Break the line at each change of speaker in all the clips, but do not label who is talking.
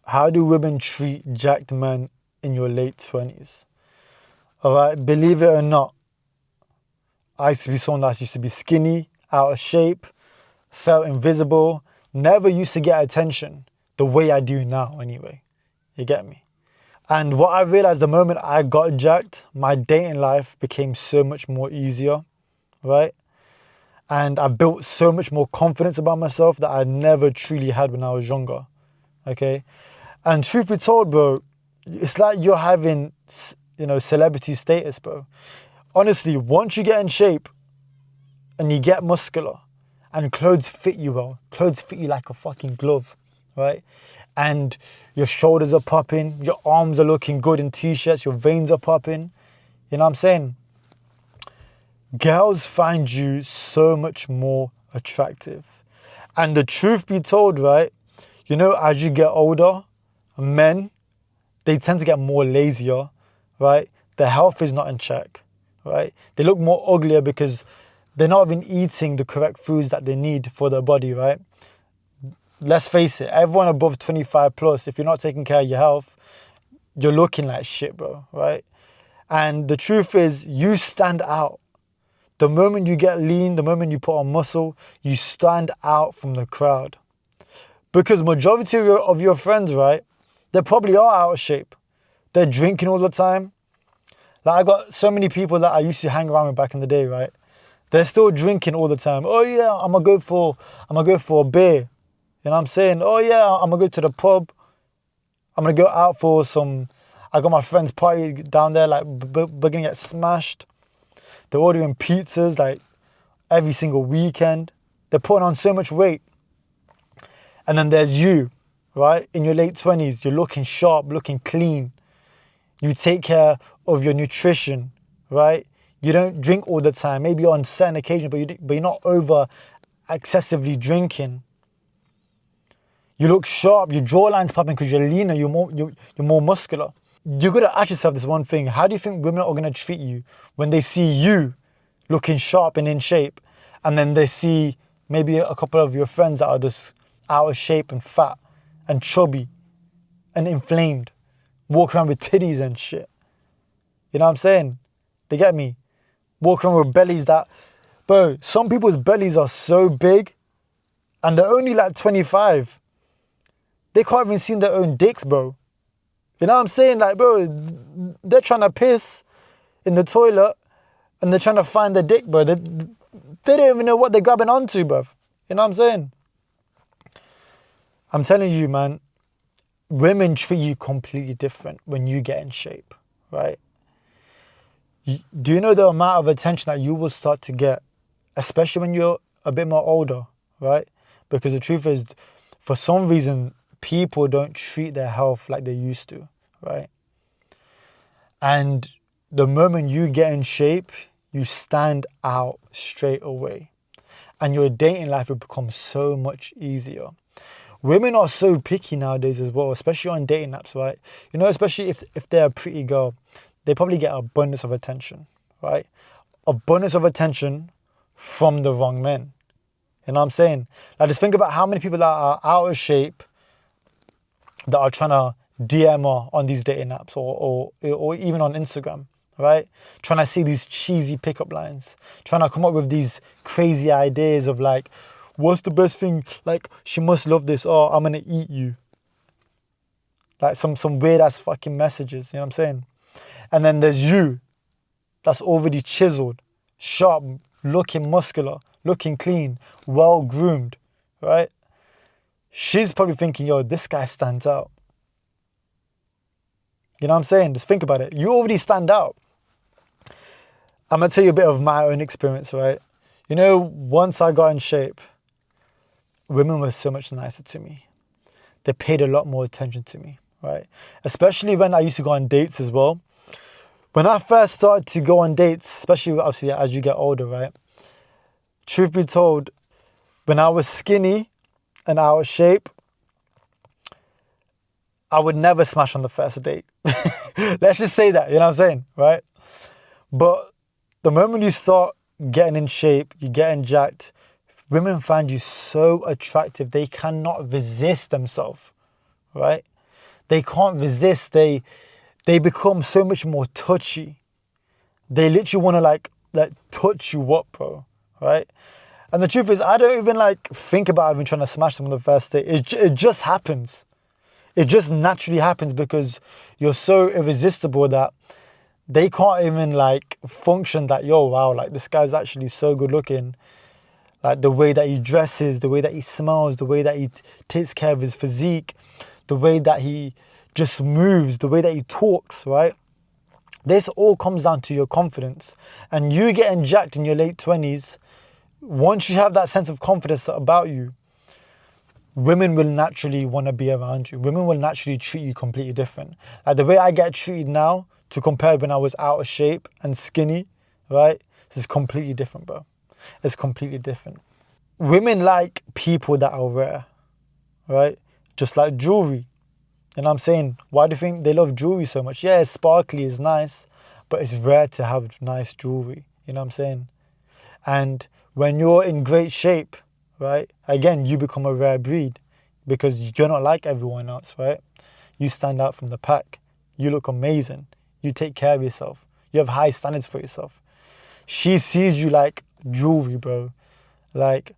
How do women treat jacked men in your late 20s? All right, believe it or not, I used to be someone that used to be skinny, out of shape, felt invisible, never used to get attention the way I do now anyway. You get me? And what I realized the moment I got jacked, my dating life became so much more easier, right? And I built so much more confidence about myself that I never truly had when I was younger, okay? And truth be told, bro, it's like you're having, celebrity status, bro. Honestly, once you get in shape and you get muscular and clothes fit you well, clothes fit you like a fucking glove, right? And your shoulders are popping, your arms are looking good in t-shirts, your veins are popping. You know what I'm saying? Girls find you so much more attractive. And the truth be told, right? As you get older, men, they tend to get more lazier, right? Their health is not in check, right? They look more uglier because they're not even eating the correct foods that they need for their body, right? Let's face it, everyone above 25 plus, if you're not taking care of your health, you're looking like shit, bro, right? And the truth is, you stand out. The moment you get lean, the moment you put on muscle, you stand out from the crowd. Because majority of your friends, right, they probably are out of shape. They're drinking all the time. Like, I got so many people that I used to hang around with back in the day, right? They're still drinking all the time. Oh yeah, I'm gonna go for a beer. You know what I'm saying? Oh yeah, I'm gonna go to the pub. I'm gonna go out for some. I got my friend's party down there, like we're gonna get smashed. They're ordering pizzas like every single weekend. They're putting on so much weight. And then there's you, right? In your late 20s, you're looking sharp, looking clean. You take care of your nutrition, right? You don't drink all the time. Maybe on certain occasions, but you're not over excessively drinking. You look sharp, your jawline's popping because you're leaner, you're more muscular. You gotta ask yourself this one thing. How do you think women are gonna treat you when they see you looking sharp and in shape, and then they see maybe a couple of your friends that are just out of shape and fat and chubby and inflamed, walk around with titties and shit? You know what I'm saying? They get me? Walk around with bellies that, bro, some people's bellies are so big and they're only like 25. They can't even see their own dicks, bro. You know what I'm saying? Like, bro, they're trying to piss in the toilet and they're trying to find their dick, bro. They don't even know what they're grabbing onto, bro. You know what I'm saying? I'm telling you, man, women treat you completely different when you get in shape, right? Do you know the amount of attention that you will start to get, especially when you're a bit more older, right? Because the truth is, for some reason, people don't treat their health like they used to, right? And the moment you get in shape, you stand out straight away. And your dating life will become so much easier. Women are so picky nowadays as well, especially on dating apps, right? Especially if they're a pretty girl, they probably get abundance of attention, right? Abundance of attention from the wrong men. You know what I'm saying? Like, just think about how many people that are out of shape that are trying to DM her on these dating apps or even on Instagram, right? Trying to see these cheesy pickup lines, trying to come up with these crazy ideas of like, what's the best thing? Like, she must love this. Oh, I'm gonna eat you. Like some weird ass fucking messages. You know what I'm saying? And then there's you, that's already chiseled, sharp, looking muscular, looking clean, well groomed, right? She's probably thinking, yo, this guy stands out. You know what I'm saying? Just think about it. You already stand out. I'm going to tell you a bit of my own experience, right? Once I got in shape, women were so much nicer to me. They paid a lot more attention to me, right? Especially when I used to go on dates as well. When I first started to go on dates, especially obviously as you get older, right? Truth be told, when I was skinny and out of shape, I would never smash on the first date. Let's just say that, you know what I'm saying, right? But the moment you start getting in shape, you're getting jacked, women find you so attractive, they cannot resist themselves, right? they can't resist. They become so much more touchy. They literally want to like touch you up, bro, right? And the truth is, I don't even like think about even trying to smash them on the first date. It just happens. It just naturally happens because you're so irresistible that they can't even like function that, yo, wow, like this guy's actually so good looking. Like the way that he dresses, the way that he smells, the way that he takes care of his physique, the way that he just moves, the way that he talks, right? This all comes down to your confidence. And you getting jacked in your late 20s, once you have that sense of confidence about you, women will naturally want to be around you. Women will naturally treat you completely different. Like the way I get treated now to compare when I was out of shape and skinny, right? This is completely different, bro. It's completely different. Women like people that are rare, right? Just like jewelry. And I'm saying, why do you think they love jewelry so much? Yeah, it's sparkly, it's nice, but it's rare to have nice jewelry. You know what I'm saying? And when you're in great shape, right? Again, you become a rare breed because you're not like everyone else, right? You stand out from the pack. You look amazing. You take care of yourself. You have high standards for yourself. She sees you like jewelry, bro. Like,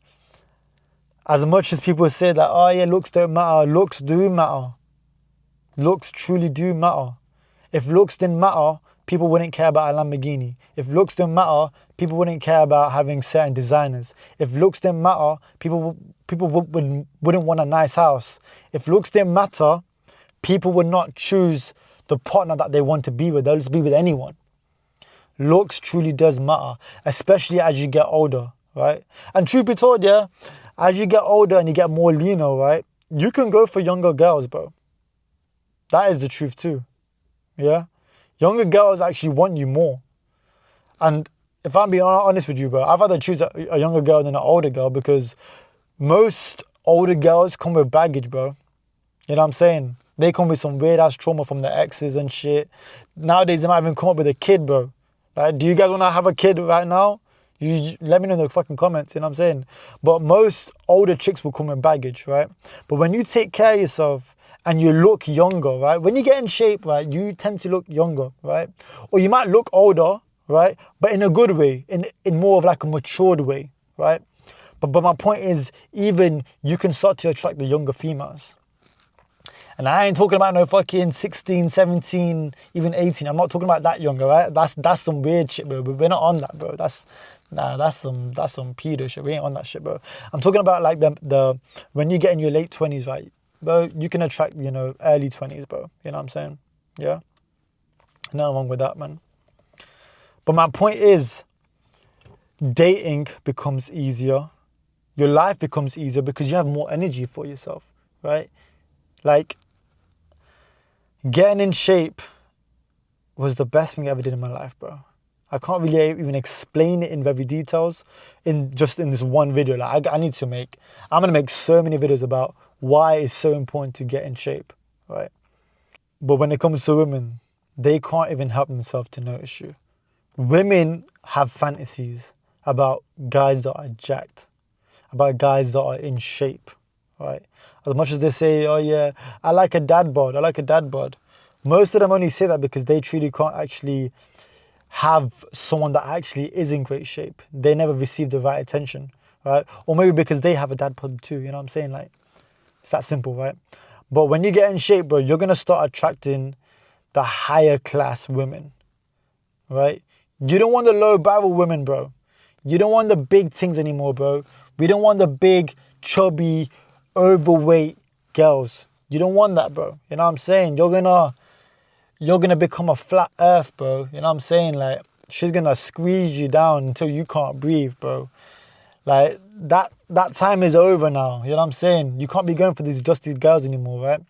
as much as people say that, oh yeah, looks don't matter, looks do matter. Looks truly do matter. If looks didn't matter, people wouldn't care about a Lamborghini. If looks didn't matter, people wouldn't care about having certain designers. If looks didn't matter, people wouldn't want a nice house. If looks didn't matter, people would not choose the partner that they want to be with. They'll just be with anyone. Looks truly does matter, especially as you get older, right? And truth be told, yeah, as you get older and you get more leaner, right, you can go for younger girls, bro. That is the truth too, yeah? Younger girls actually want you more. And if I'm being honest with you, bro, I'd rather choose a younger girl than an older girl because most older girls come with baggage, bro. You know what I'm saying? They come with some weird ass trauma from their exes and shit. Nowadays, they might even come up with a kid, bro. Like, do you guys want to have a kid right now? You let me know in the fucking comments, you know what I'm saying? But most older chicks will come with baggage, right? But when you take care of yourself and you look younger, right? When you get in shape, right, you tend to look younger, right? Or you might look older, right? But in a good way, in more of like a matured way, right? But my point is, even you can start to attract the younger females. And I ain't talking about no fucking 16, 17, even 18. I'm not talking about that younger, right? That's some weird shit, bro. We're not on that, bro. That's some pedo shit. We ain't on that shit, bro. I'm talking about like the when you get in your late 20s, right? Bro, you can attract, early 20s, bro. You know what I'm saying? Yeah? Nothing wrong with that, man. But my point is, dating becomes easier. Your life becomes easier because you have more energy for yourself, right? Like, getting in shape was the best thing I ever did in my life, bro. I can't really even explain it in very details in this one video. Like, I'm going to make so many videos about why it's so important to get in shape, right? But when it comes to women, they can't even help themselves to notice you. Women have fantasies about guys that are jacked, about guys that are in shape, right? As much as they say, oh yeah, I like a dad bod, most of them only say that because they truly can't actually have someone that actually is in great shape. They never receive the right attention, right? Or maybe because they have a dad bod too, you know what I'm saying? Like, it's that simple, right? But when you get in shape, bro, you're going to start attracting the higher class women, right? You don't want the low barrel women, bro. You don't want the big things anymore, bro. We don't want the big, chubby, overweight girls. You don't want that, bro. You know what I'm saying? You're gonna become a flat earth, bro. You know what I'm saying? Like, she's gonna squeeze you down until you can't breathe, bro. Like, that time is over now. You know what I'm saying? You can't be going for these dusty girls anymore, right?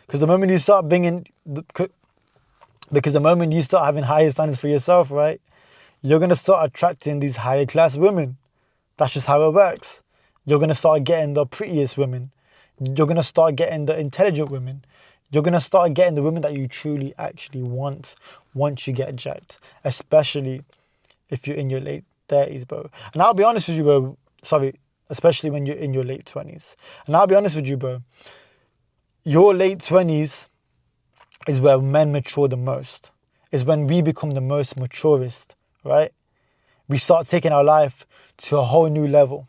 Because the moment you start having higher standards for yourself, right, you're going to start attracting these higher class women. That's just how it works. You're going to start getting the prettiest women. You're going to start getting the intelligent women. You're going to start getting the women that you truly actually want once you get jacked, especially if you're in your late 30s, bro. And I'll be honest with you, bro. Especially when you're in your late 20s. And I'll be honest with you, bro. Your late 20s is where men mature the most. Is when we become the most maturest, right? We start taking our life to a whole new level,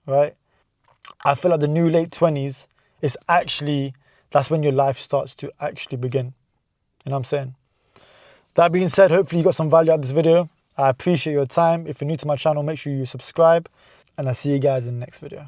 right? I feel like the new late 20s is actually, that's when your life starts to actually begin. You know what I'm saying? That being said, hopefully you got some value out of this video. I appreciate your time. If you're new to my channel, make sure you subscribe, and I'll see you guys in the next video.